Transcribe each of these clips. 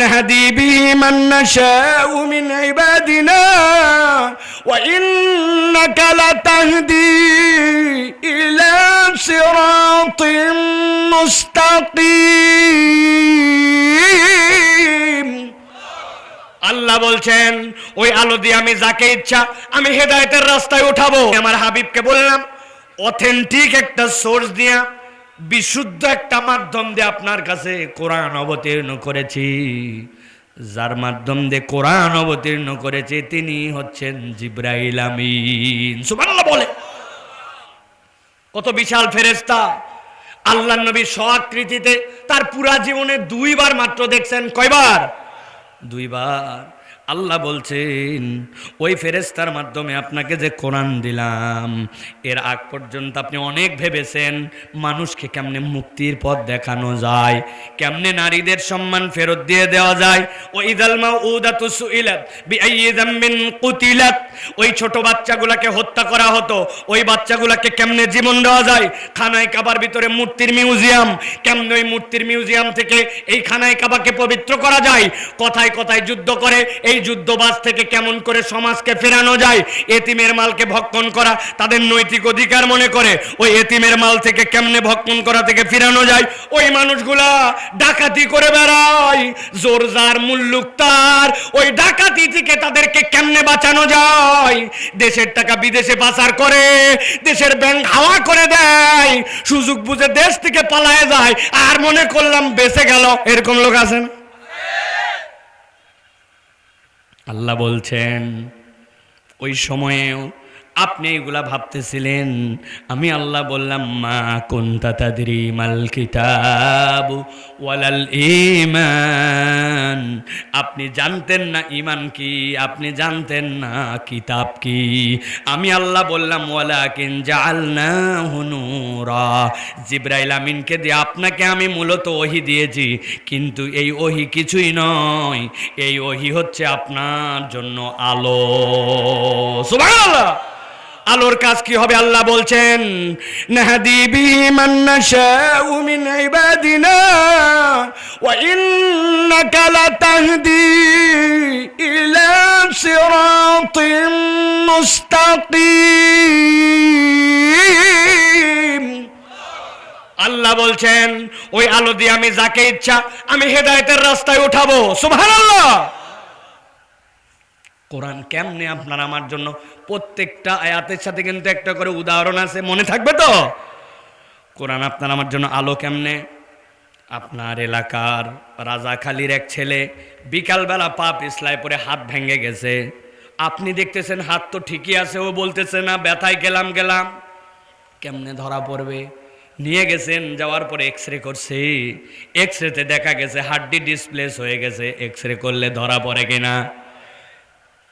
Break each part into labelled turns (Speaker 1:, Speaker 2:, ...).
Speaker 1: نهدي به من نشاء من عبادنا وإنك لتهدي إلى صراط مستقيم আল্লাহ বলছেন ওই আলো দিয়ে আমি যাকে ইচ্ছা আমি হেদায়েতের রাস্তায় উঠাবো। আমার হাবিবকে বললাম অথেন্টিক একটা সোর্স দিয়া বিশুদ্ধ একটা মাধ্যম দিয়ে আপনার কাছে কোরআন অবতীর্ণ করেছি। যার মাধ্যম দিয়ে কোরআন অবতীর্ণ করেছে তিনি হচ্ছেন জিবরাইল আমিন। সুবহানাল্লাহ বলে। কত বিশাল ফেরেশতা। আল্লাহর নবী স্ব-আকৃতিতে তার পুরা জীবনে দুইবার মাত্র দেখছেন। কয়বার? দুইবার। আল্লাহ বলছেন ওই ফেরেশতার মাধ্যমে আপনাকে যে কোরআন দিলাম এর আগ পর্যন্ত আপনি অনেক ভেবেছেন মানুষকে কেমনে মুক্তির পথ দেখানো যায়, কেমনে নারীদের সম্মান ফেরত দিয়ে দেওয়া যায়। ও ইদাল মাউদাতু সুইলাত বিআইয়ি যামবিন কুতিলাত, ওই ছোট বাচ্চাগুলোকে হত্যা করা হতো, ওই বাচ্চাগুলোকে কেমনে জীবন দেওয়া যায়। খানায় কাবার ভিতরে মূর্তির মিউজিয়াম, কেমনে ওই মূর্তির মিউজিয়াম থেকে এই খানায় কাবাকে পবিত্র করা যায়। কথায় কথায় যুদ্ধ করে এই যুদ্ধবাজ থেকে কেমন করে সমাজকে ফেরানো যায়। এতিমের মালকে ভক্ষণ করা তাদের নৈতিক অধিকার মনে করে ওই এতিমের মাল থেকে কেমনে ভক্ষণ করা থেকে ফেরানো যায়। ওই মানুষগুলা ডাকাতি করে বেড়ায়, জোর জার মুল্লুক তার, ওই ডাকাতি থেকে তাদেরকে কেমনে বাঁচানো যায়। দেশের টাকা বিদেশে পাচার করে, দেশের ব্যাংক হাওয়া করে দেয়, সুযোগ বুঝে দেশ থেকে পালায় যায় আর মনে করলাম বেঁচে গেল। এরকম লোক আছেন। আল্লাহ বলছেন ওই সময়েও আপনি এগুলা ভাবতেছিলেন, আমি আল্লাহ বললাম মা কুনতা তাদরি মাল কিতাব ওয়ালাল ঈমান, আপনি জানতেন না ঈমান কি, আপনি জানতেন না কিতাব কি। আমি আল্লাহ বললাম ওয়ালাকিন জাআলনাহু নূরা, জিবরাইল আমিনকে দিয়ে আপনাকে আমি মূলত ওহী দিয়েছি, কিন্তু এই ওহী কিছুই নয়, এই ওহী হচ্ছে আপনার জন্য আলো। সুবহানাল্লাহ। আলোর কাজ কি হবে? আল্লাহ বলছেন নাহদি বিহি মান নাশাউ মিন ইবাদিনা ওয়া ইন্নাকা লাতাহদি ইলা সিরাতিন মুস্তাকিম। আল্লাহ বলছেন ওই আলো দিয়ে আমি যাকে ইচ্ছা আমি হেদায়েতের রাস্তায় উঠাবো। সুবহানাল্লাহ। কোরআন কেমনে আপনার আমার জন্য, প্রত্যেকটা আয়াতের সাথে কিন্তু একটা করে উদাহরণ আছে, মনে থাকবে তো? কোরআন আপনার আমার জন্য আলো কেমনে? আপনার এলাকার রাজাখালীর এক ছেলে বিকালবেলা পা পিছলায় পরে হাত ভেঙে গেছে, আপনি দেখতেছেন হাত তো ঠিকই আছে, ও বলতেছে না ব্যথায় গেলাম। কেমনে ধরা পড়বে? নিয়ে গেছেন, যাওয়ার পরে এক্সরে করছে, এক্সরেতে দেখা গেছে হাড্ডি ডিসপ্লেস হয়ে গেছে। এক্সরে করলে ধরা পড়ে কিনা?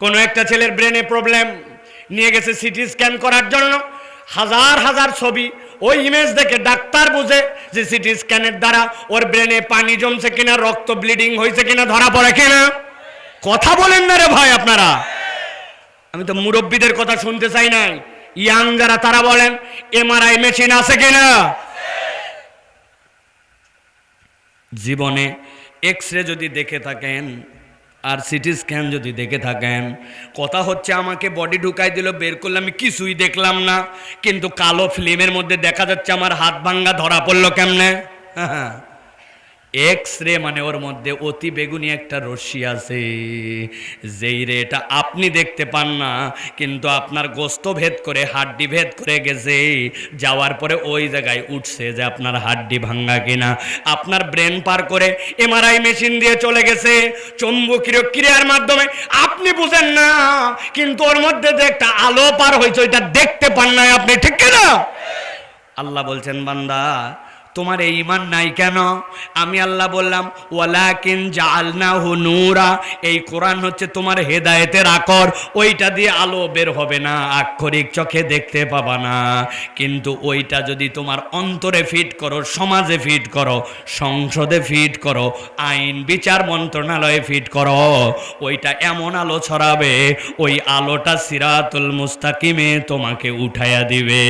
Speaker 1: কোনো একটা ছেলের ব্রেনে প্রবলেম, নিয়ে গেছে সিটি স্ক্যান করার জন্য, হাজার হাজার ছবি, ওই ইমেজ দেখে ডাক্তার বুঝে যে সিটি স্ক্যানের দ্বারা ওর ব্রেনে পানি জমছে কিনা, রক্ত ব্লিডিং হয়েছে কিনা, ধরা পড়ে কিনা। কথা বলেন না রে ভাই আপনারা। আমি তো মুরব্বীদের কথা শুনতে চাই নাই, ইয়াং যারা তারা বলেন এমআরআই মেশিন আছে কিনা। জীবনে এক্সরে যদি দেখে থাকেন আর সিটি স্ক্যান যদি দেখে থাকেন, কথা হচ্ছে আমাকে বডি ঢুকাই দিল, বের করলে আমি কিছুই দেখলাম না, কিন্তু কালো ফিল্মের মধ্যে দেখা যাচ্ছে আমার হাত ভাঙ্গা, ধরা পড়লো কেমনে? এক্সরে মানে ওর মধ্যে অতি বেগুনি একটা রশ্মি আছে, যেই রে এটা আপনি দেখতে পান না, কিন্তু আপনার গোস্ত ভেদ করে হাড্ডি ভেদ করে গেছে, যাওয়ার পরে ওই জায়গায় উঠছে যে আপনার হাড্ডি ভাঙ্গা কিনা। আপনার ব্রেন পার করে এমআরআই মেশিন দিয়ে চলে গেছে চৌম্বকীয় ক্রিয়ার মাধ্যমে, আপনি বুঝেন না, কিন্তু ওর মধ্যে যে একটা আলো পার হয়েছে ওইটা দেখতে পান না আপনি, ঠিক কিনা? আল্লাহ বলছেন বান্দা তোমার এই ঈমান নাই কেন? আমি আল্লাহ বললাম ওয়ালাকিন জাআলনাহু নূরা, এই কোরআন হচ্ছে তোমার হেদায়েতের আকর, ওইটা দিয়ে আলো বের হবে না, আক্ষরিক চোখে দেখতে পাবা না, কিন্তু ওইটা যদি তোমার অন্তরে ফিট করো, সমাজে ফিট করো, সংসদে ফিট করো, আইন বিচার মন্ত্রণালয়ে ফিট করো, ওইটা এমন আলো ছড়াবে, ওই আলোটা সিরাতুল মুস্তাকিমে তোমাকে উঠাইয়া দিবে।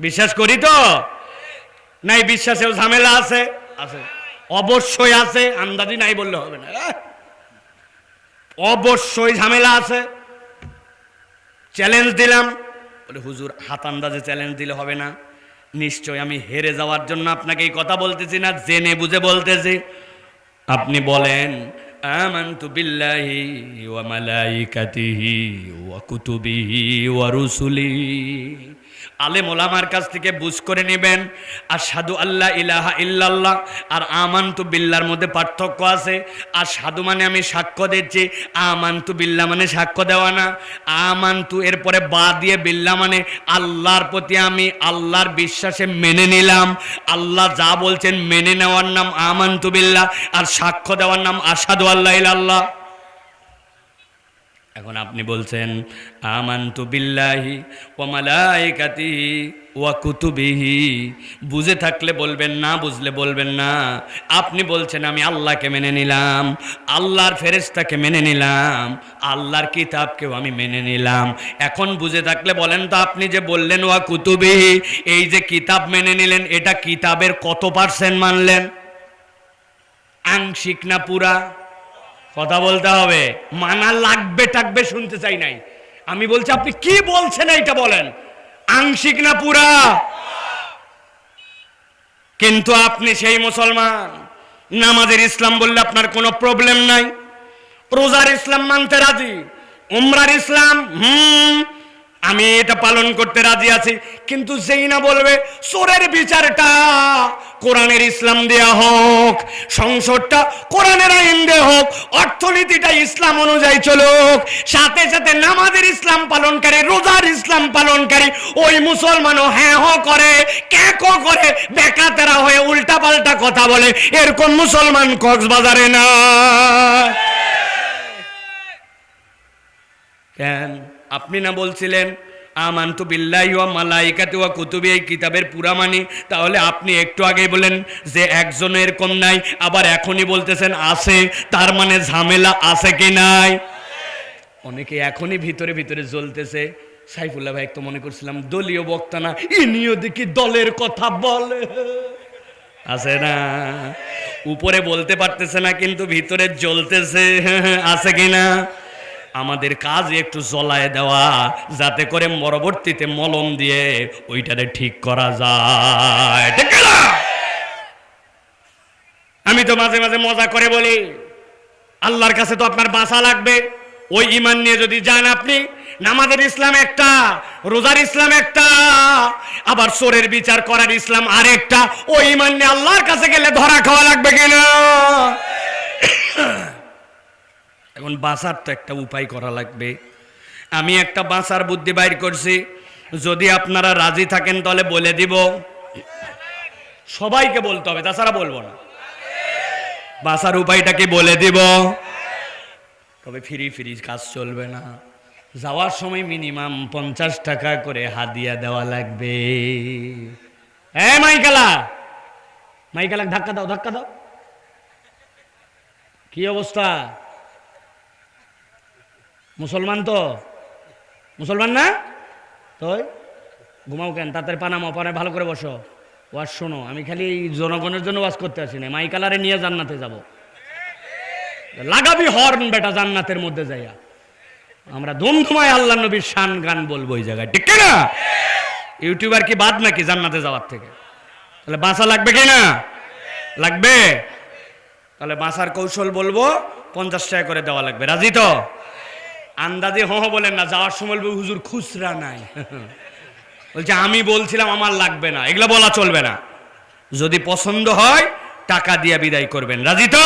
Speaker 1: বিশ্বাস করি তো? নাই বিশ্বাসেও ঝামেলা আছে। অবশ্যই আছে, আন্দাজি নাই বললে হবে না, অবশ্যই ঝামেলা আছে। চ্যালেঞ্জ দিলাম, বলে হুজুর হাত আন্দাজে চ্যালেঞ্জ দিলে হবে না, নিশ্চয় আমি হেরে যাওয়ার জন্য আপনাকে এই কথা বলতেছি না, জেনে বুঝে বলতেছি। আপনি বলেন আমানতু বিল্লাহি ওয়া মালাইকাতিহি ওয়া কুতুবিহি ওয়া রুসুলিহি। আলেম ওলামার কাছ থেকে বুঝ করে নেবেন আশহাদু আল্লা ইলাহা ইল্লাল্লাহ আর আমানতু বিল্লাহর মধ্যে পার্থক্য আছে। আশহাদু মানে আমি সাক্ষ্য দিচ্ছি, আমানতু বিল্লাহ মানে সাক্ষ্য দেওয়া না। আমানতু এরপরে বা দিয়ে বিল্লাহ মানে আল্লাহর প্রতি আমি আল্লাহর বিশ্বাসে মেনে নিলাম, আল্লাহ যা বলছেন মেনে নেওয়ার নাম আমানতু বিল্লাহ, আর সাক্ষ্য দেওয়ার নাম আশহাদু আল্লা ইল্লাল্লাহ। এখন আপনি বলছেন আমানতু বিল্লাহি ওয়া মালাইকাতিহি ওয়া কুতুবিহি, বুঝে থাকলে বলবেন, না বুঝলে বলবেন না। আপনি বলছেন আমি আল্লাহকে মেনে নিলাম, আল্লাহর ফেরেশতাকে মেনে নিলাম, আল্লাহর কিতাবকেও আমি মেনে নিলাম। এখন বুঝে থাকলে বলেন তো, আপনি যে বললেন ওয়া কুতুবিহি, এই যে কিতাব মেনে নিলেন, এটা কিতাবের কত পার্সেন্ট মানলেন? আংশিক না পুরা? কথা বলতে হবে, মানা লাগবে টাকবে শুনতে চাই নাই। আমি বলছি আপনি কি বলছেন এইটা বলেন, আংশিক না পুরা? কিন্তু আপনি সেই মুসলমান, নামাজের ইসলাম বললে আপনার কোনো প্রবলেম নাই, রোজার ইসলাম মানতে রাজি, উমরার ইসলাম আমি এটা পালন করতে রাজি আছি। কিন্তু যেই না বলবে চোরের বিচারটা কোরআনের ইসলাম দেয়া হোক, সংসদটা কোরআনের আইন দেয়া হোক, অর্থনীতিটা ইসলাম অনুযায়ী চলুক, সাথে সাথে নামাজের ইসলাম পালনকারী, রোজার ইসলাম পালনকারী ওই মুসলমানও হ্যাঁ হ করে, ক্যাকো করে, বেকাতেরা হয়ে উল্টা পাল্টা কথা বলে, এরকম মুসলমান কক্সবাজারে না। কেন? আপনি না বলছিলেন আমানতু বিল্লাহি ওয়া মালাইকাতিহি ওয়া কুতুবিহি, এই কিতাবের পুরা মানি। তাহলে আপনি একটু আগেই বলেন যে একজন এরকম নাই, আবার এখনই বলতেছেন আছে, তার মানে ঝামেলা আছে কি নাই? অনেকে এখনই ভিতরে ভিতরে জ্বলতেছে, সাইফুল্লাহ ভাই তো মনে করছিলাম দলীয় বক্তা না, ইনিও দেখি দলের কথা বলে, আছে না? উপরে বলতে পারতেছে না কিন্তু ভিতরে জ্বলতেছে, আছে কি না? আমাদের কাজ একটু জ্বলায় দেওয়া, যাতে করে পরবর্তীতে মলম দিয়ে ওইটারে ঠিক করা যায়। আমি তো মাঝে মাঝে মজা করে বলি, আল্লাহর কাছে তো আপনার বাঁচা লাগবে। ওই ঈমান নিয়ে যদি যান আপনি, নামাজের ইসলাম একটা, রোজার ইসলাম একটা, আবার চোরের বিচার করার ইসলাম আরেকটা, ওই ঈমান নিয়ে আল্লাহর কাছে গেলে ধরা খাওয়া লাগবে কিনা? এখন বাঁচার তো একটা উপায় করা লাগবে। আমি একটা বাঁচার বুদ্ধি বাইর করছি, যদি আপনারা রাজি থাকেন তাহলে বলে দিব। সবাইকে বলতে হবে, তাছাড়া বলবো না। বাঁচার উপায়টা কি বলে দিব, তবে ফ্রি ফ্রি কাজ চলবে না। যাওয়ার সময় মিনিমাম 50 টাকা করে হাদিয়া দেওয়া লাগবে। হ্যাঁ মাইকালা, মাইকালা ধাক্কা দাও, ধাক্কা দাও। কি অবস্থা? মুসলমান তো? মুসলমান না তো ঘুমাও কেন? তাড়াতাড়ি পানামো, পানায় ভালো করে বসো, ওয়াজ শোনো। আমি খালি এই জনগণের জন্য ওয়াজ করতে আসি না, মাইকালারে নিয়ে জান্নাতে যাব। লাগাবি হর্ন বেটা জান্নাতের মধ্যে যাইয়া, আমরা ধুমধুমায় আল্লাহ নবীর শান গান বলবো ওই জায়গায়, ঠিক না? ইউটিউবার কি বাদ নাকি জান্নাতে যাওয়ার থেকে? তাহলে বাঁচা লাগবে কি না? লাগবে। তাহলে বাঁচার কৌশল বলবো, 50 টাকা করে দেওয়া লাগবে। রাজি তো? আন্দাজে হো বলেন না, যাওয়ার সময় বলবো হুজুর খুচরা নাই। বলছে আমি বলছিলাম আমার লাগবে না, এগুলা বলা চলবে না। যদি পছন্দ হয় টাকা দিয়ে বিদায় করবেন। রাজি তো?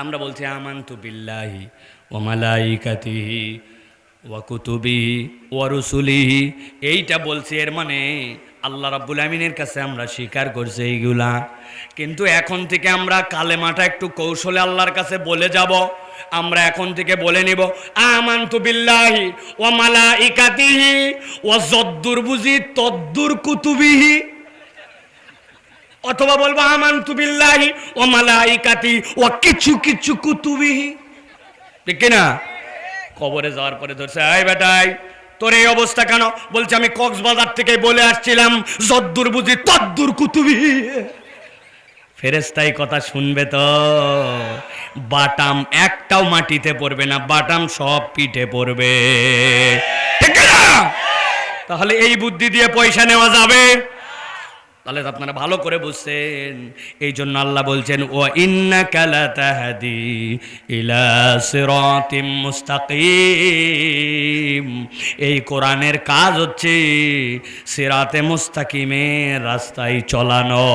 Speaker 1: আমরা বলছি আমানতু বিল্লাহি ওয়া মালাইকাতিহি ওয়া কুতুবিহি ওয়া রুসুলিহি, এইটা বলছি, এর মানে আল্লাহ রাব্বুল আমিনের কাছে আমরা স্বীকার করছি এইগুলা। কিন্তু এখন থেকে আমরা কালেমাটা একটু কৌশলে আল্লাহর কাছে বলে যাব। আমরা এখন থেকে বলে নিব আমানতু বিল্লাহি ওয়া মালাইকাতিহি ওয়া যদ্দুর বুঝি তদ্দুর কুতুবিহি, অথবা বলবো আমানতু বিল্লাহি ওয়া মালাইকাতিহি ওয়া কিছু কিছু কুতুবিহি, ঠিক না? কবরে যাওয়ার পরে ধরছে, এই বেটাই তোর এই অবস্থা কেন? বলছে আমি কক্সবাজার থেকে বলে আসছিলাম যদ্দুর বুঝি তদ্দুর কুতুবিহি। ফেরেশতাই কথা শুনবে তো? বাটাম একটাও মাটিতে পড়বে না, বাটাম সব পিঠে পড়বে, ঠিক না? তাহলে এই বুদ্ধি দিয়ে পয়সা নেওয়া যাবে? তাহলে আপনারা ভালো করে বুঝছেন। এই জন্য আল্লাহ বলছেন, ও ইন্নাকা লাতাহদি ইলা সিরাতিম মুস্তাকিম। এই কোরআনের কাজ হচ্ছে সিরাতে মুস্তাকিমের রাস্তায় চলানো।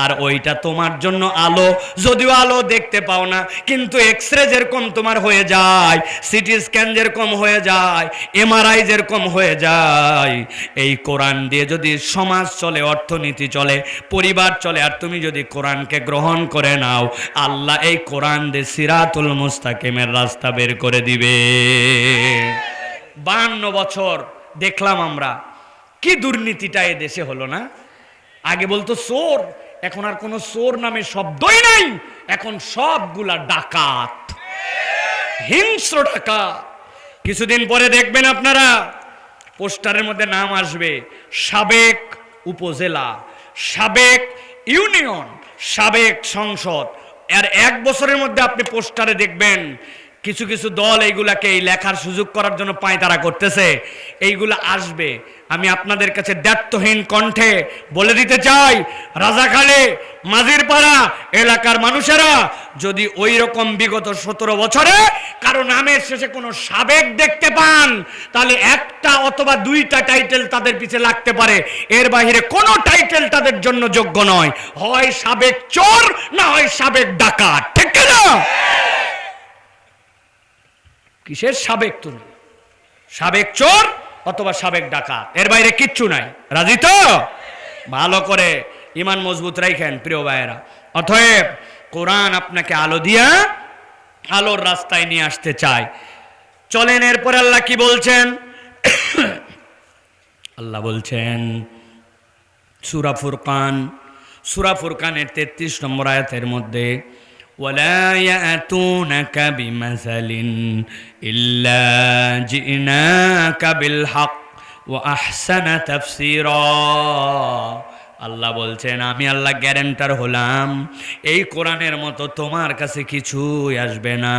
Speaker 1: আর ওইটা তোমার জন্য আলো, যদিও আলো দেখতে পাও না, কিন্তু এক্সরে যেরকম তোমার হয়ে যায়, সিটি স্ক্যান যেরকম হয়ে যায়, এমআরআই যেরকম হয়ে যায়, এই কোরআন দিয়ে যদি সমাজ চলে, অর্থনীতি চলে, পরিবার চলে, আর তুমি যদি কোরআনকে গ্রহণ করে নাও, আল্লাহ এই কোরআন দিয়ে সিরাতুল মুস্তাকিমের রাস্তা বের করে দিবে। 52 বছর দেখলাম আমরা কি দুর্নীতিটা এ দেশে হলো না? আগে বলতো চোর, এখন আর কোনো চোর নামে শব্দই নাই, এখন সবগুলা ডাকাত, হিংস্র ডাকাত। কিছুদিন পরে দেখবেন আপনারা পোস্টারের মধ্যে নাম আসবে সাবেক উপজেলা, সাবেক ইউনিয়ন, সাবেক সংসদ। আর 1 বছরের মধ্যে আপনি পোস্টারে দেখবেন কিছু কিছু দল এইগুলাকে এই লেখার সুযোগ করার জন্য পায়তারা করতেছে। এইগুলা আসবে। আমি আপনাদের কাছে দায়িত্বহীন কণ্ঠে বলে দিতে চাই, রাজাখালে, মাঝিরপাড়া এলাকার মানুষেরা যদি ওই রকম বিগত 17 বছরে কারো নামের শেষে কোনো সাবেক দেখতে পান, তাহলে একটা অথবা 2টা টাইটেল তাদের পিছে লাগতে পারে, এর বাইরে কোনো টাইটেল তাদের জন্য যোগ্য নয়। হয় সাবেক চোর, না হয় সাবেক ডাকাত, ঠিক না? কিসের সাবেক? তুমি সাবেক চোর অথবা সাবেক ডাকাত, এর বাইরে কিচ্ছু নাই। রাজি তো? ভালো করে ঈমান মজবুত রাখেন প্রিয় ভাইয়েরা। অতএব কোরআন আপনাকে আলো দিয়া আলোর রাস্তায় নিয়ে আসতে চায়। চলেন এরপর আল্লাহ কি বলছেন? আল্লাহ বলছেন সূরা ফুরকান, সূরা ফুরকানের 33 নম্বর আয়াতের মধ্যে, ولا يأتونك بمثل إلا جئناك بالحق وأحسن تفسيرا। আল্লাহ বলছেন, আমি আল্লাহ গ্যারান্টার হলাম এই কোরআনের মতো তোমার কাছে কিছুই আসবে না।